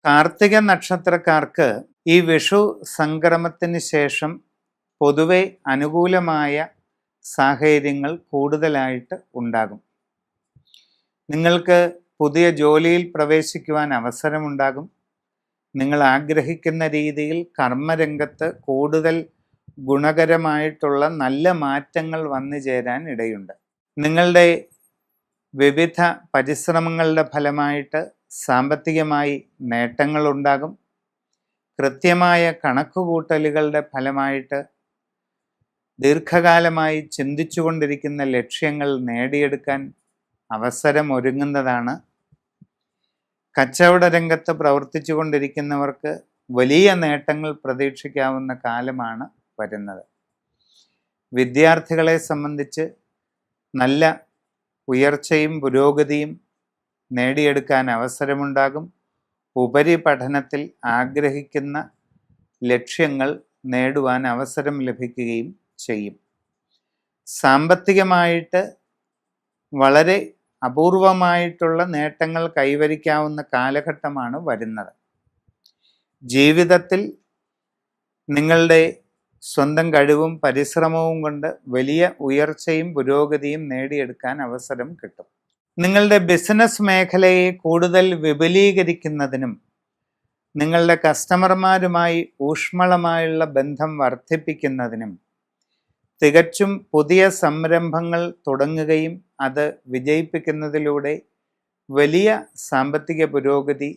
കാർത്തിക നക്ഷത്രക്കാർക്ക് ഈ വിഷു സംക്രമത്തിന് ശേഷം പൊതുവെ അനുകൂലമായ സാഹചര്യങ്ങൾ കൂടുതലായിട്ട് ഉണ്ടാകും. നിങ്ങൾക്ക് പുതിയ ജോലിയിൽ പ്രവേശിക്കുവാൻ അവസരമുണ്ടാകും. നിങ്ങൾ ആഗ്രഹിക്കുന്ന രീതിയിൽ കർമ്മരംഗത്ത് കൂടുതൽ ഗുണകരമായിട്ടുള്ള നല്ല മാറ്റങ്ങൾ വന്നു ചേരാൻ ഇടയുണ്ട്. നിങ്ങളുടെ വിവിധ പരിശ്രമങ്ങളുടെ ഫലമായിട്ട് സാമ്പത്തികമായി നേട്ടങ്ങളുണ്ടാകും. കൃത്യമായ കണക്കുകൂട്ടലുകളുടെ ഫലമായിട്ട് ദീർഘകാലമായി ചിന്തിച്ചുകൊണ്ടിരിക്കുന്ന ലക്ഷ്യങ്ങൾ നേടിയെടുക്കാൻ അവസരം ഒരുങ്ങുന്നതാണ്. കച്ചവട രംഗത്ത് പ്രവർത്തിച്ചു കൊണ്ടിരിക്കുന്നവർക്ക് വലിയ നേട്ടങ്ങൾ പ്രതീക്ഷിക്കാവുന്ന കാലമാണ് വരുന്നത്. വിദ്യാർത്ഥികളെ സംബന്ധിച്ച് നല്ല ഉയർച്ചയും പുരോഗതിയും നേടിയെടുക്കാൻ അവസരമുണ്ടാകും. ഉപരിപഠനത്തിൽ ആഗ്രഹിക്കുന്ന ലക്ഷ്യങ്ങൾ നേടുവാൻ അവസരം ലഭിക്കുകയും ചെയ്യും. സാമ്പത്തികമായിട്ട് വളരെ അപൂർവമായിട്ടുള്ള നേട്ടങ്ങൾ കൈവരിക്കാവുന്ന കാലഘട്ടമാണ് വരുന്നത്. ജീവിതത്തിൽ നിങ്ങളുടെ സ്വന്തം കഴിവും പരിശ്രമവും കൊണ്ട് വലിയ ഉയർച്ചയും പുരോഗതിയും നേടിയെടുക്കാൻ അവസരം കിട്ടും. നിങ്ങളുടെ ബിസിനസ് മേഖലയെ കൂടുതൽ വിപുലീകരിക്കുന്നതിനും നിങ്ങളുടെ കസ്റ്റമർമാരുമായി ഊഷ്മളമായുള്ള ബന്ധം വർദ്ധിപ്പിക്കുന്നതിനും തികച്ചും പുതിയ സംരംഭങ്ങൾ തുടങ്ങുകയും അത് വിജയിപ്പിക്കുന്നതിലൂടെ വലിയ സാമ്പത്തിക പുരോഗതി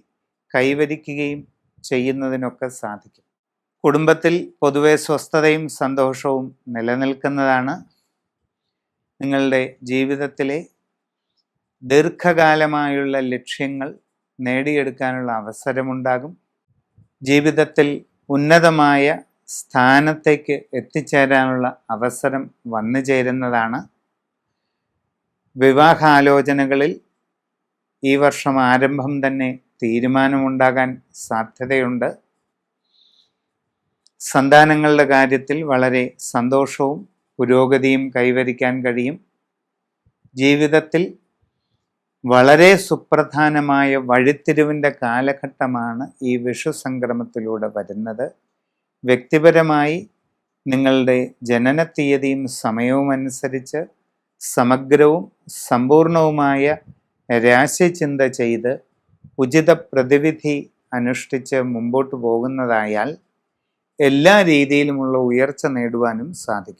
കൈവരിക്കുകയും ചെയ്യുന്നതിനൊക്കെ സാധിക്കും. കുടുംബത്തിൽ പൊതുവെ സ്വസ്ഥതയും സന്തോഷവും നിലനിൽക്കുന്നതാണ്. നിങ്ങളുടെ ജീവിതത്തിലെ ദീർഘകാലമായുള്ള ലക്ഷ്യങ്ങൾ നേടിയെടുക്കാനുള്ള അവസരമുണ്ടാകും. ജീവിതത്തിൽ ഉന്നതമായ സ്ഥാനത്തേക്ക് എത്തിച്ചേരാനുള്ള അവസരം വന്നു ചേരുന്നതാണ്. വിവാഹാലോചനകളിൽ ഈ വർഷം ആരംഭം തന്നെ തീരുമാനമുണ്ടാകാൻ സാധ്യതയുണ്ട്. സന്താനങ്ങളുടെ കാര്യത്തിൽ വളരെ സന്തോഷവും പുരോഗതിയും കൈവരിക്കാൻ കഴിയും. ജീവിതത്തിൽ വളരെ സുപ്രധാനമായ വഴിത്തിരിവിൻ്റെ കാലഘട്ടമാണ് ഈ വിഷു സംക്രമത്തിലൂടെ വരുന്നത്. വ്യക്തിപരമായി നിങ്ങളുടെ ജനന തീയതിയും സമയവും അനുസരിച്ച് സമഗ്രവും സമ്പൂർണവുമായ രാശിചിന്ത ചെയ്ത് ഉചിത പ്രതിവിധി അനുഷ്ഠിച്ച് മുമ്പോട്ട് പോകുന്നതായാൽ എല്ലാ രീതിയിലുമുള്ള ഉയർച്ച നേടുവാനും സാധിക്കും.